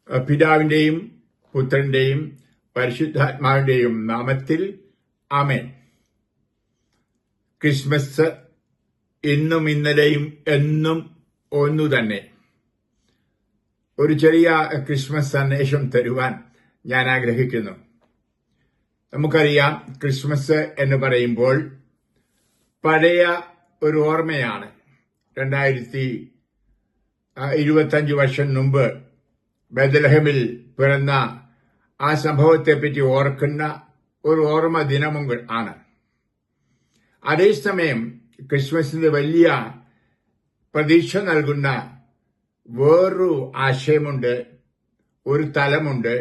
പിതാവിന്റെയും പുത്രന്റെയും പരിശുദ്ധാത്മാവിന്റെയും നാമത്തിൽ ആമേൻ. ക്രിസ്മസ് ഇന്നും ഇന്നലെയും എന്നും ഒന്നു തന്നെ. ഒരു ചെറിയ ക്രിസ്മസ് സന്ദേശം തരുവാൻ ഞാൻ ആഗ്രഹിക്കുന്നു. നമുക്കറിയാം, ക്രിസ്മസ് എന്ന് പറയുമ്പോൾ പഴയ ഒരു ഓർമ്മയാണ്. 2025 വർഷം മുമ്പ് ബെത്ലഹേമിൽ പിറന്ന ആ സംഭവത്തെപ്പറ്റി ഓർക്കുന്ന ഒരു ഓർമ്മ ദിനവും ആണ്. അതേസമയം ക്രിസ്മസിന് വലിയ പ്രതീക്ഷ നൽകുന്ന വേറൊരു ആശയമുണ്ട്, ഒരു തലമുണ്ട്.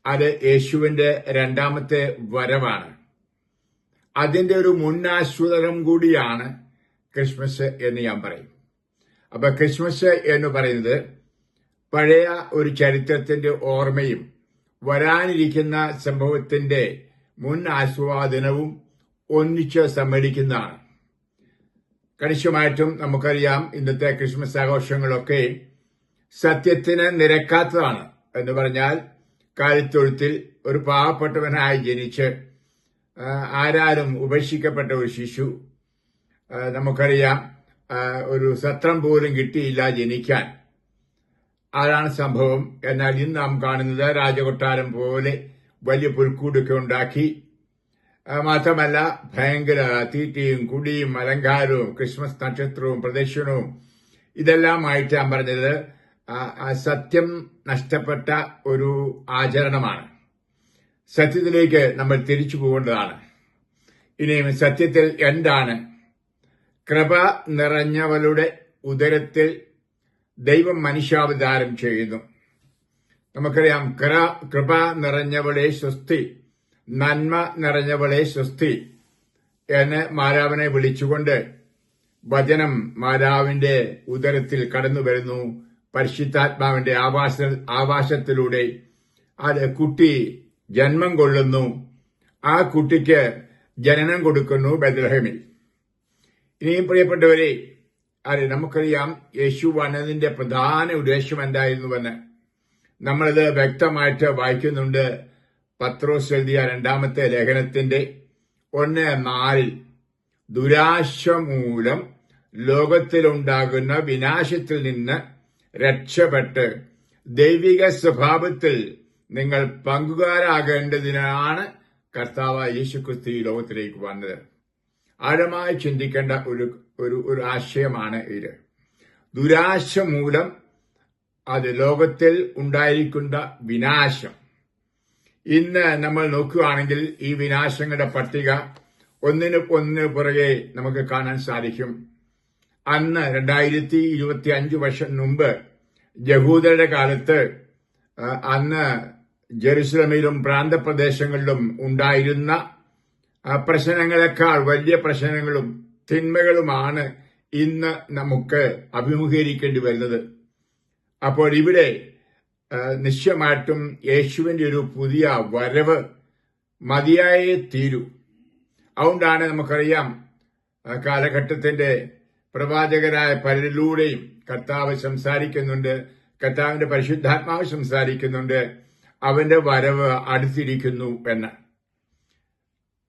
അത് യേശുവിന്റെ രണ്ടാമത്തെ വരവാണ്. അതിന്റെ ഒരു മുന്നാസൂചകം കൂടിയാണ് ക്രിസ്മസ് എന്ന് ഞാൻ പറയും. അപ്പൊ ക്രിസ്മസ് എന്ന് പറയുന്നത് പഴയ ഒരു ചരിത്രത്തിന്റെ ഓർമ്മയും വരാനിരിക്കുന്ന സംഭവത്തിന്റെ മുൻ ആസ്വാദനവും ഒന്നിച്ച് സമ്മേളിക്കുന്നതാണ്. കണിശമായിട്ടും നമുക്കറിയാം, ഇന്നത്തെ ക്രിസ്മസ് ആഘോഷങ്ങളൊക്കെ സത്യത്തിന് നിരക്കാത്തതാണ്. എന്ന് പറഞ്ഞാൽ, കാലിത്തൊഴുത്തിൽ ഒരു പാവപ്പെട്ടവനായി ജനിച്ച് ആരാലും ഉപേക്ഷിക്കപ്പെട്ട ഒരു ശിശു, നമുക്കറിയാം, ഒരു സത്രം പോലും കിട്ടിയില്ല ജനിക്കാൻ. അതാണ് സംഭവം. എന്നാൽ ഇന്ന് നാം കാണുന്നത് രാജകൊട്ടാരം പോലെ വലിയ പുൽക്കൂടൊക്കെ ഉണ്ടാക്കി, മാത്രമല്ല ഭയങ്കര തീറ്റയും കുടിയും അലങ്കാരവും ക്രിസ്മസ് നക്ഷത്രവും പ്രദക്ഷിണവും ഇതെല്ലാമായിട്ട് ഞാൻ പറഞ്ഞത് സത്യം നഷ്ടപ്പെട്ട ഒരു ആചരണമാണ്. സത്യത്തിലേക്ക് നമ്മൾ തിരിച്ചു പോകേണ്ടതാണ്. ഇനിയും സത്യത്തിൽ എന്താണ്? കൃപ നിറഞ്ഞവളുടെ ഉദരത്തിൽ ദൈവം മനുഷ്യാവതാരം ചെയ്യുന്നു. നമുക്കറിയാം, കൃപ നിറഞ്ഞവളെ സ്വസ്തി, നന്മ നിറഞ്ഞവളെ സ്വസ്തി എന്ന് മാതാവിനെ വിളിച്ചുകൊണ്ട് വചനം മാതാവിന്റെ ഉദരത്തിൽ കടന്നു വരുന്നു. പരിശുദ്ധാത്മാവിന്റെ ആവാസത്തിലൂടെ അത് കുട്ടി ജന്മം കൊള്ളുന്നു. ആ കുട്ടിക്ക് ജനനം കൊടുക്കുന്നു ബെത്ലഹേമിൽ. ഇനിയും പ്രിയപ്പെട്ടവരെ, നമുക്കറിയാം യേശു വന്നതിന്റെ പ്രധാന ഉദ്ദേശം എന്തായിരുന്നുവെന്ന് നമ്മളിത് വ്യക്തമായിട്ട് വായിക്കുന്നുണ്ട്. പത്രോസ് എഴുതിയ രണ്ടാമത്തെ ലേഖനത്തിന്റെ 1:4 ദുരാശ മൂലം ലോകത്തിലുണ്ടാകുന്ന വിനാശത്തിൽ നിന്ന് രക്ഷപ്പെട്ട് ദൈവിക സ്വഭാവത്തിൽ നിങ്ങൾ പങ്കുകാരാകേണ്ടതിനാണ് കർത്താവായ യേശുക്രിസ്തു ഈ ലോകത്തിലേക്ക് വന്നത്. ആഴമായി ചിന്തിക്കേണ്ട ഒരു ആശയമാണ് ഇത്. ദുരാശ മൂലം അത് ലോകത്തിൽ ഉണ്ടായിരിക്കുന്ന വിനാശം. ഇന്ന് നമ്മൾ നോക്കുകയാണെങ്കിൽ ഈ വിനാശങ്ങളുടെ പട്ടിക ഒന്നിന് പുറകെ നമുക്ക് കാണാൻ സാധിക്കും. അന്ന് 2025 വർഷം മുമ്പ് യഹൂദരുടെ കാലത്ത് അന്ന് ജെറുസലമിലും പ്രാന്തപ്രദേശങ്ങളിലും ഉണ്ടായിരുന്ന പ്രശ്നങ്ങളെക്കാൾ വലിയ പ്രശ്നങ്ങളും തിന്മകളുമാണ് ഇന്ന് നമുക്ക് അഭിമുഖീകരിക്കേണ്ടി വരുന്നത്. അപ്പോൾ ഇവിടെ നിശ്ചയമായിട്ടും യേശുവിന്റെ ഒരു പുതിയ വരവ് മതിയായേ തീരൂ. അതുകൊണ്ടാണ് നമുക്കറിയാം, കാലഘട്ടത്തിന്റെ പ്രവാചകരായ പലരിലൂടെയും കർത്താവ് സംസാരിക്കുന്നുണ്ട്, കർത്താവിന്റെ പരിശുദ്ധാത്മാവ് സംസാരിക്കുന്നുണ്ട്, അവന്റെ വരവ് അടുത്തിരിക്കുന്നു എന്ന്.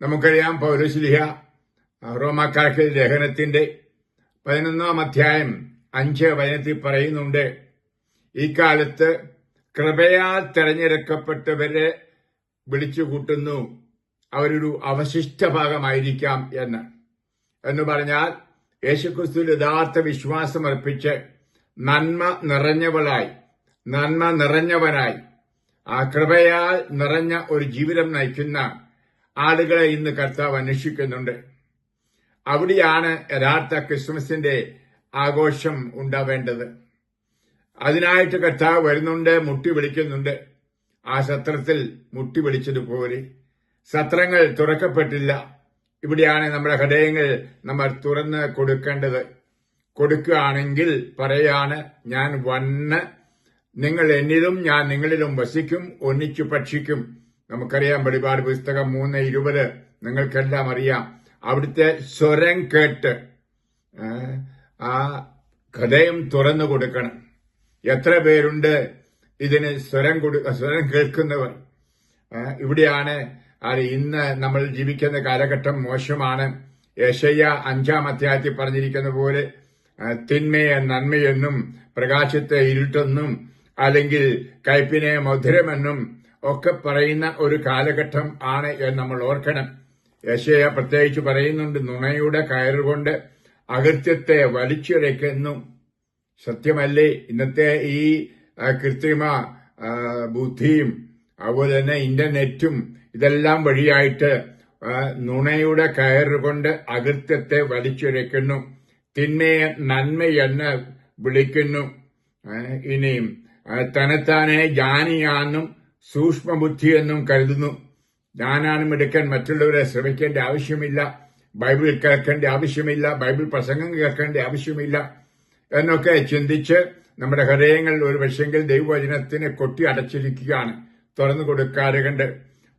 നമുക്കറിയാം, പൗലോസ്ലീഹ റോമാക്കാർക്ക് ലേഖനത്തിന്റെ 11-ാം അധ്യായം 5 വചനത്തിൽ പറയുന്നുണ്ട്, ഈ കാലത്ത് കൃപയാൽ തെരഞ്ഞെടുക്കപ്പെട്ടവരെ വിളിച്ചുകൂട്ടുന്നു, അവരൊരു അവശിഷ്ട ഭാഗമായിരിക്കാം എന്ന് പറഞ്ഞാൽ, യേശുക്രിസ്തുവിൽ യഥാർത്ഥ വിശ്വാസം അർപ്പിച്ച് നന്മ നിറഞ്ഞവനായി ആ കൃപയാൽ നിറഞ്ഞ ഒരു ജീവിതം നയിക്കുന്ന ആളുകളെ ഇന്ന് കർത്താവ് അന്വേഷിക്കുന്നുണ്ട്. അവിടെയാണ് യഥാർത്ഥ ക്രിസ്മസിന്റെ ആഘോഷം ഉണ്ടാവേണ്ടത്. അതിനായിട്ട് കർത്താവ് വരുന്നുണ്ട്, മുട്ടി വിളിക്കുന്നുണ്ട്. ആ സത്രത്തിൽ മുട്ടി വിളിച്ചതുപോലെ സത്രങ്ങൾ തുറക്കപ്പെട്ടില്ല. ഇവിടെയാണ് നമ്മുടെ ഹൃദയങ്ങൾ നമ്മൾ തുറന്ന് കൊടുക്കേണ്ടത്. കൊടുക്കുകയാണെങ്കിൽ പറയാണ്, ഞാൻ വന്ന് നിങ്ങൾ എന്നിലും ഞാൻ നിങ്ങളിലും വസിക്കും, ഒന്നിച്ചു ഭക്ഷിക്കും. നമുക്കറിയാം, വെളിപാട് പുസ്തകം 3:20 നിങ്ങൾക്കെല്ലാം അറിയാം. അവിടുത്തെ സ്വരം കേട്ട് ആ ഹൃദയം തുറന്നു കൊടുക്കണം. എത്ര പേരുണ്ട് ഇതിന് സ്വരം കേൾക്കുന്നവർ. ഇവിടെയാണ് ഇന്ന് നമ്മൾ ജീവിക്കുന്ന കാലഘട്ടം മോശമാണ്. യെശയ്യാ 5-ാം അധ്യായത്തിൽ പറഞ്ഞിരിക്കുന്ന പോലെ തിന്മയെ നന്മയെന്നും പ്രകാശത്തെ ഇരുട്ടെന്നും അല്ലെങ്കിൽ കയ്പിനെ മധുരമെന്നും ഒക്കെ പറയുന്ന ഒരു കാലഘട്ടം ആണ് എന്ന് നമ്മൾ ഓർക്കണം. യെശയ്യാ പ്രത്യേകിച്ച് പറയുന്നുണ്ട്, നുണയുടെ കയറുകൊണ്ട് അകൃത്യത്തെ വലിച്ചിഴയ്ക്കുന്നു. സത്യമല്ലേ? ഇന്നത്തെ ഈ കൃത്രിമ ബുദ്ധിയും അതുപോലെ തന്നെ ഇന്റർനെറ്റും ഇതെല്ലാം വഴിയായിട്ട് നുണയുടെ കയറുകൊണ്ട് അകൃത്യത്തെ വലിച്ചിഴയ്ക്കുന്നു, തിന്മയെ നന്മയെന്ന് വിളിക്കുന്നു. ഇനിയും തന്നെത്താനെ ജ്ഞാനിയാണെന്നും സൂക്ഷ്മബുദ്ധിയെന്നും കരുതുന്നു. ഞാനാണ് മിടുക്കൻ, മറ്റുള്ളവരെ ശ്രമിക്കേണ്ട ആവശ്യമില്ല, ബൈബിൾ കേൾക്കേണ്ട ആവശ്യമില്ല, ബൈബിൾ പ്രസംഗം കേൾക്കേണ്ട ആവശ്യമില്ല എന്നൊക്കെ ചിന്തിച്ച് നമ്മുടെ ഹൃദയങ്ങൾ ഒരു പക്ഷെങ്കിൽ ദൈവവചനത്തിന് കൊട്ടി അടച്ചിരിക്കുകയാണ്, തുറന്നു കൊടുക്കാതെ കണ്ട്.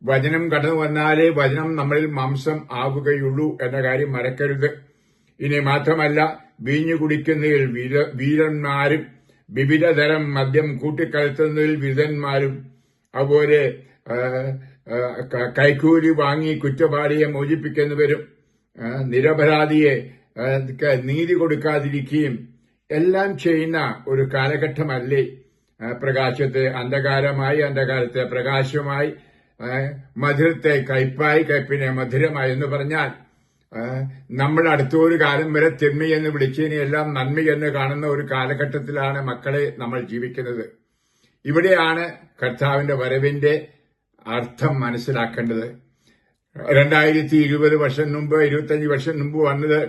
വചനം കടന്നു വന്നാലേ വചനം നമ്മളിൽ മാംസം ആവുകയുള്ളൂ എന്ന കാര്യം മറക്കരുത്. ഇനി മാത്രമല്ല, വീഞ്ഞു കുടിക്കുന്നതിൽ വീരന്മാരും വിവിധ തരം മദ്യം കൂട്ടിക്കലർത്തുന്നതിൽ വിരുദ്ധന്മാരും അതുപോലെ കൈക്കൂലി വാങ്ങി കുറ്റവാളിയെ മോചിപ്പിക്കുന്നവരും നിരപരാധിയെ നീതി കൊടുക്കാതിരിക്കുകയും എല്ലാം ചെയ്യുന്ന ഒരു കാലഘട്ടമല്ലേ പ്രകാശത്തെ അന്ധകാരമായി, അന്ധകാരത്തെ പ്രകാശമായി, മധുരത്തെ കയ്പായി, കയ്പിനെ മധുരമായി എന്ന് പറഞ്ഞാൽ നമ്മൾ അടുത്തൊരു കാലം വരെ തിന്മയെന്ന് വിളിച്ചതിനെല്ലാം നന്മയെന്ന് കാണുന്ന ഒരു കാലഘട്ടത്തിലാണ് മക്കളെ നമ്മൾ ജീവിക്കുന്നത്. ഇവിടെയാണ് കർത്താവിന്റെ വരവിന്റെ അർത്ഥം മനസ്സിലാക്കേണ്ടത്. 2020 വർഷം മുമ്പ്, 25 വർഷം മുമ്പ് വന്നത്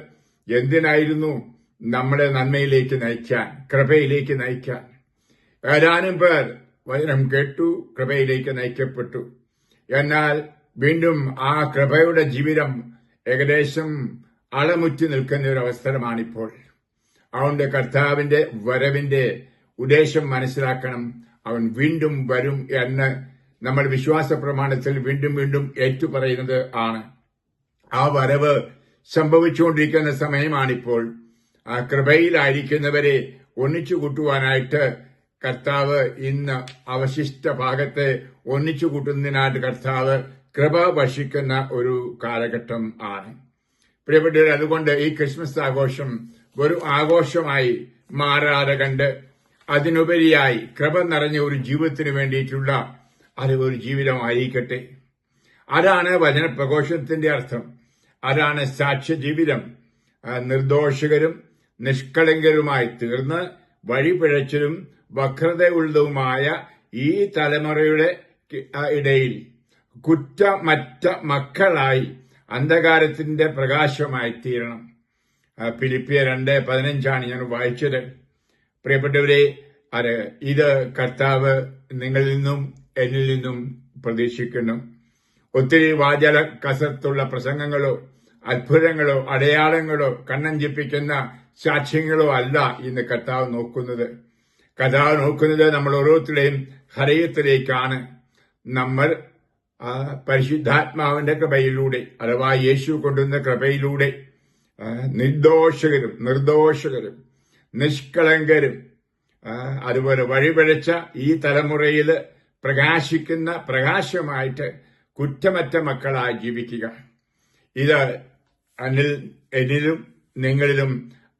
എന്തിനായിരുന്നു? നമ്മളെ നന്മയിലേക്ക് നയിക്കാൻ, കൃപയിലേക്ക് നയിക്കാൻ. ഏതാനും പേർ വചനം കേട്ടു, കൃപയിലേക്ക് നയിക്കപ്പെട്ടു. എന്നാൽ വീണ്ടും ആ കൃപയുടെ ജീവിതം ഏകദേശം അളമുറ്റി നിൽക്കുന്ന ഒരു അവസരമാണിപ്പോൾ. അതുകൊണ്ട് കർത്താവിന്റെ വരവിന്റെ ഉദ്ദേശം മനസ്സിലാക്കണം. അവൻ വീണ്ടും വരും എന്ന് നമ്മൾ വിശ്വാസ പ്രമാണത്തിൽ വീണ്ടും വീണ്ടും ഏറ്റുപറയുന്നത് ആണ്. ആ വരവ് സംഭവിച്ചുകൊണ്ടിരിക്കുന്ന സമയമാണിപ്പോൾ. ആ കൃപയിലായിരിക്കുന്നവരെ ഒന്നിച്ചു കൂട്ടുവാനായിട്ട് കർത്താവ് ഇന്ന് അവശിഷ്ട ഭാഗത്തെ ഒന്നിച്ചു കൂട്ടുന്നതിനായിട്ട് കർത്താവ് കൃപ വർഷിക്കുന്ന ഒരു കാലഘട്ടം ആണ്. പ്രിയപ്പെട്ടവർ, അതുകൊണ്ട് ഈ ക്രിസ്മസ് ആഘോഷം ഒരു ആഘോഷമായി മാറാതെ കണ്ട് അതിനുപരിയായി കൃപ നിറഞ്ഞ ഒരു ജീവിതത്തിന് വേണ്ടിയിട്ടുള്ള ഒരു ജീവിതമായിരിക്കട്ടെ. അതാണ് വചനപ്രഘോഷത്തിന്റെ അർത്ഥം. അതാണ് സാക്ഷ്യ ജീവിതം. നിർദോഷകരും നിഷ്കളങ്കരുമായി തീർന്ന് വഴിപിഴച്ചതും വക്രതയുള്ളതുമായ ഈ തലമുറയുടെ ഇടയിൽ കുറ്റമറ്റ മക്കളായി അന്ധകാരത്തിന്റെ പ്രകാശമായി തീരണം. ഫിലിപ്പിയർ 2:15 ഞാൻ വായിച്ചത്. പ്രിയപ്പെട്ടവരെ, ഇത് കർത്താവ് നിങ്ങളിൽ നിന്നും എന്നിൽ നിന്നും പ്രതീക്ഷിക്കുന്നു. ഒത്തിരി വാചാല കസർത്തുള്ള പ്രസംഗങ്ങളോ അത്ഭുതങ്ങളോ അടയാളങ്ങളോ കണ്ണഞ്ചിപ്പിക്കുന്ന സാക്ഷ്യങ്ങളോ അല്ല ഇന്ന് കർത്താവ് നോക്കുന്നത്. കർത്താവ് നോക്കുന്നത് നമ്മൾ ഓരോരുത്തരുടെയും ഹൃദയത്തിലേക്കാണ്. നമ്മൾ പരിശുദ്ധാത്മാവിന്റെ കൃപയിലൂടെ, അഥവാ യേശു കൊണ്ടുവന്ന കൃപയിലൂടെ നിർദോഷകരും നിഷ്കളങ്കരും അതുപോലെ വഴിപിഴച്ച ഈ തലമുറയിൽ പ്രകാശിക്കുന്ന പ്രകാശമായിട്ട് കുറ്റമറ്റ മക്കളായി ജീവിക്കുക. ഇത് എന്നിലും നിങ്ങളിലും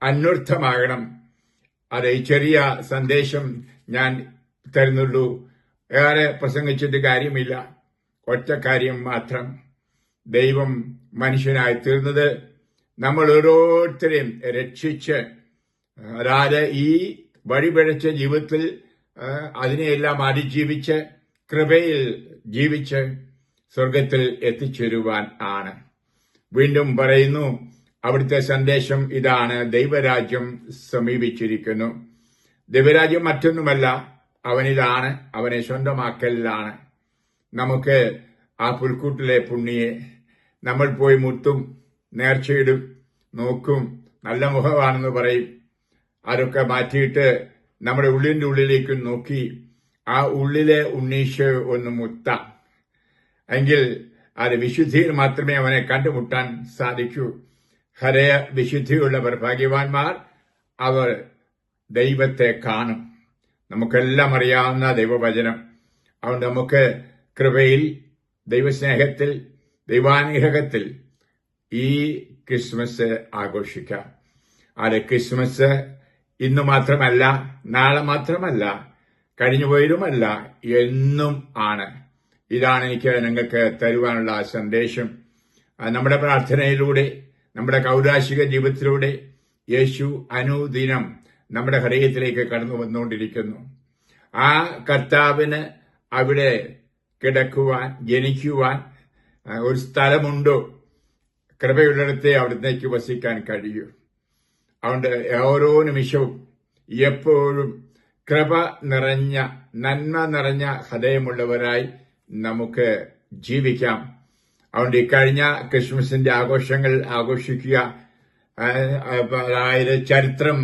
അന്വർത്ഥമാകണം. അത് ഈ ചെറിയ സന്ദേശം ഞാൻ തരുന്നുള്ളൂ. ഏറെ പ്രസംഗിച്ചിട്ട് കാര്യമില്ല. ഒറ്റ കാര്യം മാത്രം. ദൈവം മനുഷ്യനായി തീർന്നത് നമ്മൾ ഓരോരുത്തരെയും രക്ഷിച്ച്, അതായത് ഈ വഴിപിഴച്ച ജീവിതത്തിൽ അതിനെയെല്ലാം അതിജീവിച്ച് കൃപയിൽ ജീവിച്ച് സ്വർഗത്തിൽ എത്തിച്ചേരുവാൻ ആണ്. വീണ്ടും പറയുന്നു, അവിടുത്തെ സന്ദേശം ഇതാണ്: ദൈവരാജ്യം സമീപിച്ചിരിക്കുന്നു. ദൈവരാജ്യം മറ്റൊന്നുമല്ല, അവനിലാണ്, അവനെ സ്വന്തമാക്കലിലാണ്. നമുക്ക് ആ പുൽക്കൂട്ടിലെ പുണ്യെ നമ്മൾ പോയി മുത്തും, നേർച്ചയിടും, നോക്കും, നല്ല മുഖമാണെന്ന് പറയും. അതൊക്കെ മാറ്റിയിട്ട് നമ്മുടെ ഉള്ളിന്റെ ഉള്ളിലേക്ക് നോക്കി ആ ഉള്ളിലെ ഉണ്ണീശ് ഒന്ന് മുത്താം. എങ്കിൽ അത് വിശുദ്ധിയിൽ മാത്രമേ അവനെ കണ്ടുമുട്ടാൻ സാധിക്കൂ. ഹൃദയ വിശുദ്ധിയുള്ളവർ ഭാഗ്യവാന്മാർ, അവർ ദൈവത്തെ കാണും. നമുക്കെല്ലാം അറിയാവുന്ന ദൈവവചനം. അതുകൊണ്ട് നമുക്ക് കൃപയിൽ, ദൈവസ്നേഹത്തിൽ, ദൈവാനുഗ്രഹത്തിൽ ഈ ക്രിസ്മസ് ആഘോഷിക്കാം. അത് ക്രിസ്മസ് ഇന്ന് മാത്രമല്ല, നാളെ മാത്രമല്ല, കഴിഞ്ഞുപോയതുമല്ല, എന്നും ആണ്. ഇതാണ് എനിക്ക് നിങ്ങൾക്ക് തരുവാനുള്ള സന്ദേശം. നമ്മുടെ പ്രാർത്ഥനയിലൂടെ, നമ്മുടെ കൗരാശിക ജീവിതത്തിലൂടെ യേശു അനുദിനം നമ്മുടെ ഹൃദയത്തിലേക്ക് കടന്നു വന്നുകൊണ്ടിരിക്കുന്നു. ആ കർത്താവിന് അവിടെ കിടക്കുവാൻ, ജനിക്കുവാൻ ഒരു സ്ഥലമുണ്ടോ? കൃപയുള്ളിടത്തെ അവിടത്തേക്ക് വസിക്കാൻ കഴിയൂ. അതുകൊണ്ട് ഓരോ നിമിഷവും എപ്പോഴും കൃപ നിറഞ്ഞ, നന്മ നിറഞ്ഞ ഹൃദയമുള്ളവരായി നമുക്ക് ജീവിക്കാം. അതുകൊണ്ട് ഇക്കഴിഞ്ഞ ക്രിസ്മസിന്റെ ആഘോഷങ്ങൾ ആഘോഷിക്കുക, അതായത് ചരിത്രം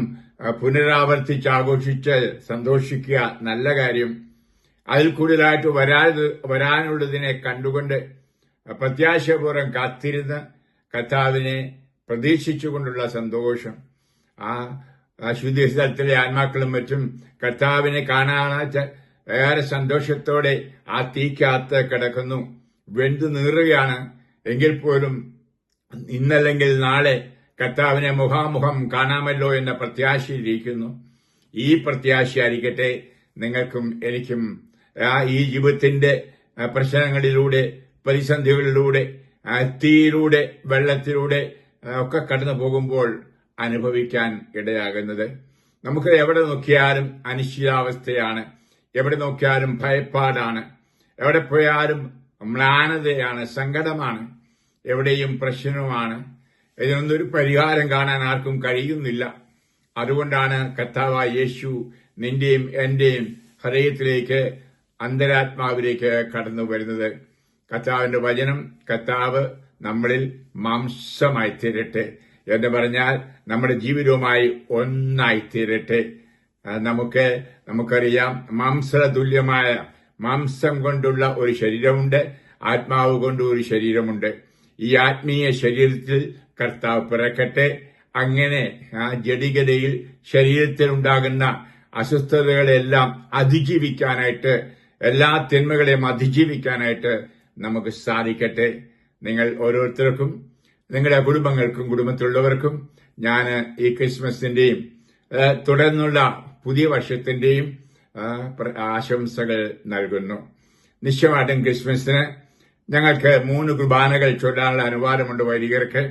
പുനരാവർത്തിച്ച് ആഘോഷിച്ച് സന്തോഷിക്കുക, നല്ല കാര്യം. അതിൽ കൂടുതലായിട്ട് വരാനുള്ളതിനെ കണ്ടുകൊണ്ട് പ്രത്യാശപൂർവ്വം കാത്തിരുന്ന് കർത്താവിനെ പ്രതീക്ഷിച്ചുകൊണ്ടുള്ള സന്തോഷം. ആ ശുദ്ധ സ്ഥലത്തിലെ ആത്മാക്കളും മറ്റും കർത്താവിനെ കാണാനാച്ച ഏറെ സന്തോഷത്തോടെ ആ തീക്കകത്ത് കിടക്കുന്നു. വെന്തു നീറുകയാണ്. എങ്കിൽ പോലും ഇന്നല്ലെങ്കിൽ നാളെ കർത്താവിനെ മുഖാമുഖം കാണാമല്ലോ എന്ന പ്രത്യാശയിലിരിക്കുന്നു. ഈ പ്രത്യാശയായിരിക്കട്ടെ നിങ്ങൾക്കും എനിക്കും. ഈ ജീവിതത്തിന്റെ പ്രശ്നങ്ങളിലൂടെ, പ്രതിസന്ധികളിലൂടെ, തീയിലൂടെ, വെള്ളത്തിലൂടെ ഒക്കെ കടന്നു പോകുമ്പോൾ അനുഭവിക്കാൻ ഇടയാകുന്നത്. നമുക്ക് എവിടെ നോക്കിയാലും അനിശ്ചിതാവസ്ഥയാണ്, എവിടെ നോക്കിയാലും ഭയപ്പാടാണ്, എവിടെ പോയാലും മ്ലാനതയാണ്, സങ്കടമാണ്, എവിടെയും പ്രശ്നവുമാണ്. ഇതിനൊന്നൊരു പരിഹാരം കാണാൻ ആർക്കും കഴിയുന്നില്ല. അതുകൊണ്ടാണ് കർത്താവായ യേശു നിന്റെയും എന്റെയും ഹൃദയത്തിലേക്ക്, അന്തരാത്മാവിലേക്ക് കടന്നു വരുന്നത്. കർത്താവിന്റെ വചനം, കർത്താവ് നമ്മളിൽ മാംസമായി തീരട്ടെ എന്ന് പറഞ്ഞാൽ നമ്മുടെ ജീവിതവുമായി ഒന്നായി തീരട്ടെ. നമുക്കറിയാം, മാംസതുല്യമായ, മാംസം കൊണ്ടുള്ള ഒരു ശരീരമുണ്ട്, ആത്മാവ് കൊണ്ട് ഒരു ശരീരമുണ്ട്. ഈ ആത്മീയ ശരീരത്തിൽ കർത്താവ് പിറക്കട്ടെ. അങ്ങനെ ആ ജഡികതയിൽ ശരീരത്തിൽ ഉണ്ടാകുന്ന അസ്വസ്ഥതകളെല്ലാം അതിജീവിക്കാനായിട്ട്, എല്ലാ തിന്മകളെയും അതിജീവിക്കാനായിട്ട് നമുക്ക് സാധിക്കട്ടെ. നിങ്ങൾ ഓരോരുത്തർക്കും, നിങ്ങളുടെ കുടുംബങ്ങൾക്കും, കുടുംബത്തിലുള്ളവർക്കും ഞാൻ ഈ ക്രിസ്മസിന്റെയും തുടർന്നുള്ള പുതിയ വർഷത്തിന്റെയും ആശംസകൾ നൽകുന്നു. നിശ്ചയമായിട്ടും ക്രിസ്മസിന് ഞങ്ങൾക്ക് 3 കുർബാനകൾ ചൊല്ലാനുള്ള അനുവാദമുണ്ട് വൈദികർക്ക്.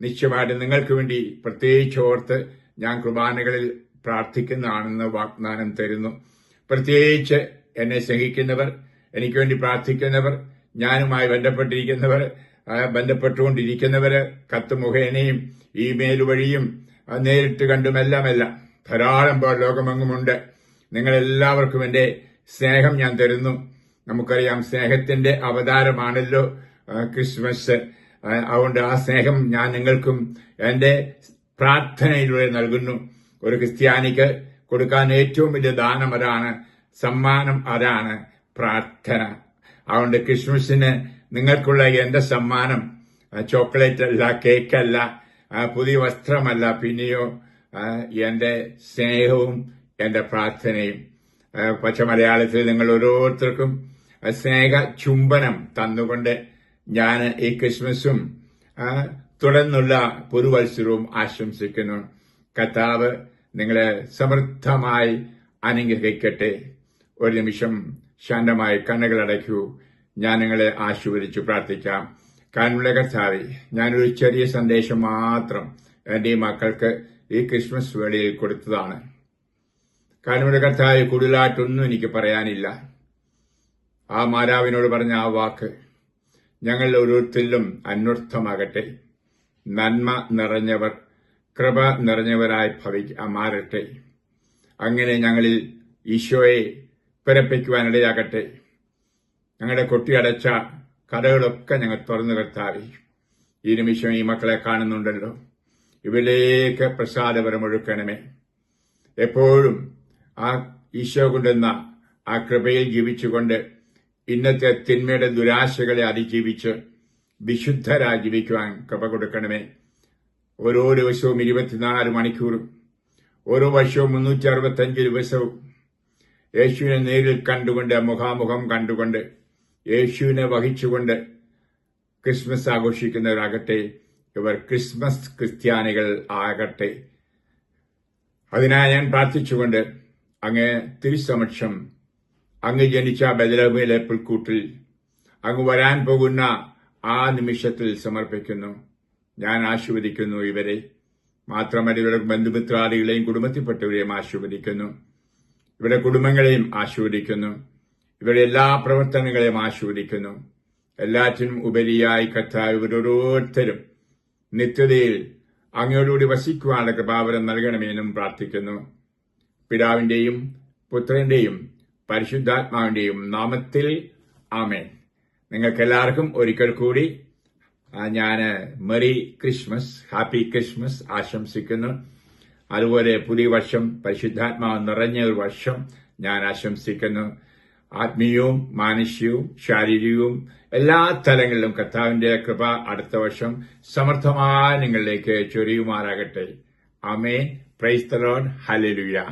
നിശ്ചയമായിട്ടും നിങ്ങൾക്ക് വേണ്ടി പ്രത്യേകിച്ച് ഓർത്ത് ഞാൻ കുർബാനകളിൽ പ്രാർത്ഥിക്കുന്നതാണെന്ന് വാഗ്ദാനം തരുന്നു. പ്രത്യേകിച്ച് എന്നെ സ്നേഹിക്കുന്നവർ, എനിക്ക് വേണ്ടി പ്രാർത്ഥിക്കുന്നവർ, ഞാനുമായി ബന്ധപ്പെട്ടുകൊണ്ടിരിക്കുന്നവര്, കത്ത് മുഖേനയും ഇമെയിൽ വഴിയും നേരിട്ട് കണ്ടുമെല്ലാം ധാരാളം പേർ ലോകമെങ്ങുമുണ്ട്. നിങ്ങളെല്ലാവർക്കും എന്റെ സ്നേഹം ഞാൻ തരുന്നു. നമുക്കറിയാം, സ്നേഹത്തിന്റെ അവതാരമാണല്ലോ ക്രിസ്മസ്. അതുകൊണ്ട് ആ സ്നേഹം ഞാൻ നിങ്ങൾക്കും എന്റെ പ്രാർത്ഥനയിലൂടെ നൽകുന്നു. ഒരു ക്രിസ്ത്യാനിക്ക് കൊടുക്കാൻ ഏറ്റവും വലിയ ദാനം അതാണ്, സമ്മാനം അതാണ്, പ്രാർത്ഥന. അതുകൊണ്ട് ക്രിസ്മസിന് നിങ്ങൾക്കുള്ള എന്റെ സമ്മാനം ചോക്ലേറ്റ് അല്ല, കേക്കല്ല, പുതിയ വസ്ത്രമല്ല, പിന്നെയോ എന്റെ സ്നേഹവും എന്റെ പ്രാർത്ഥനയും. പച്ച മലയാളത്തിൽ നിങ്ങൾ ഓരോരുത്തർക്കും സ്നേഹ ചുംബനം തന്നുകൊണ്ട് ഞാൻ ഈ ക്രിസ്മസും തുടർന്നുള്ള പുതുവത്സരവും ആശംസിക്കുന്നു. കർത്താവ് നിങ്ങളെ സമൃദ്ധമായി അനുഗ്രഹിക്കട്ടെ. ഒരു നിമിഷം ശാന്തമായി കണ്ണുകളടയ്ക്കൂ. ഞാൻ നിങ്ങളെ ആശീർവദിച്ചു പ്രാർത്ഥിക്കാം. കാരണമുള്ള കർത്താവേ, ഞാനൊരു ചെറിയ സന്ദേശം മാത്രം എന്റെ മക്കൾക്ക് ഈ ക്രിസ്മസ് വേളയിൽ കൊടുത്തതാണ്. കാരണമുള്ള കർത്താവേ, കൂടുതലായിട്ടൊന്നും എനിക്ക് പറയാനില്ല. ആ മാതാവിനോട് പറഞ്ഞ ആ വാക്ക് ഞങ്ങൾ ഓരോരുത്തരിലും അന്വർത്ഥമാകട്ടെ. നന്മ നിറഞ്ഞവർ, കൃപ നിറഞ്ഞവരായി മാറട്ടെ. അങ്ങനെ ഞങ്ങളിൽ ഈശോയെ പിറപ്പിക്കുവാനിടയാകട്ടെ. ഞങ്ങളുടെ കൊട്ടിയടച്ച കഥകളൊക്കെ ഞങ്ങൾ തുറന്നു കർത്താവേ, ഈ നിമിഷം ഈ മക്കളെ കാണുന്നുണ്ടല്ലോ, ഇവരിലേക്ക് പ്രസാദപരമൊഴുക്കണമേ. എപ്പോഴും ആ ഈശോ കൊണ്ടുവന്ന ആ കൃപയിൽ ജീവിച്ചുകൊണ്ട് ഇന്നത്തെ തിന്മയുടെ ദുരാശകളെ അതിജീവിച്ച് വിശുദ്ധരായി ജീവിക്കുവാൻ കൃപ കൊടുക്കണമേ. ഓരോ ദിവസവും 24 മണിക്കൂറും, ഓരോ വർഷവും 365 ദിവസവും യേശുവിനെ നേരിൽ കണ്ടുകൊണ്ട്, മുഖാമുഖം കണ്ടുകൊണ്ട്, യേശുവിനെ വഹിച്ചുകൊണ്ട് ക്രിസ്മസ് ആഘോഷിക്കുന്നവരാകട്ടെ. ഇവർ ക്രിസ്മസ് ക്രിസ്ത്യാനികൾ ആകട്ടെ. അതിനായി ഞാൻ പ്രാർത്ഥിച്ചുകൊണ്ട് അങ്ങ് തിരുസമക്ഷം, അങ്ങ് ജനിച്ച ബെത്ലഹേമിലെ പുൽക്കൂട്ടിൽ അങ്ങ് വരാൻ പോകുന്ന ആ നിമിഷത്തിൽ സമർപ്പിക്കുന്നു. ഞാൻ ആശീർവദിക്കുന്നു ഇവരെ, മാത്രമല്ല ഇവരുടെ ബന്ധുമിത്രാദികളെയും കുടുംബത്തിൽപ്പെട്ടവരെയും ആശീർവദിക്കുന്നു. ഇവരുടെ കുടുംബങ്ങളെയും ആശീർവദിക്കുന്നു. ഇവരുടെ എല്ലാ പ്രവർത്തനങ്ങളെയും ആശീർവദിക്കുന്നു. എല്ലാറ്റിനും ഉപരിയായി കർത്താവ് ഇവരോരോരുത്തരും നിത്യതയിൽ അങ്ങയോടുകൂടി വസിക്കുവാനുള്ള കൃപാവരം നൽകണമെന്നും പ്രാർത്ഥിക്കുന്നു. പിതാവിന്റെയും പുത്രന്റെയും പരിശുദ്ധാത്മാവിന്റെയും നാമത്തിൽ ആമേൻ. നിങ്ങൾക്കെല്ലാവർക്കും ഒരിക്കൽ കൂടി ഞാൻ മെറി ക്രിസ്മസ്, ഹാപ്പി ക്രിസ്മസ് ആശംസിക്കുന്നു. അതുപോലെ പുതിയ വർഷം പരിശുദ്ധാത്മാവ് നിറഞ്ഞ ഒരു വർഷം ഞാൻ ആശംസിക്കുന്നു. ആത്മീയവും മാനുഷികവും ശാരീരികവും എല്ലാ തലങ്ങളിലും കർത്താവിന്റെ കൃപ അടുത്ത വർഷം സമർത്ഥമായി നിങ്ങളിലേക്ക് ചൊരിയുമാറാകട്ടെ. ആമേൻ. Praise the Lord. ഹല്ലേലൂയ.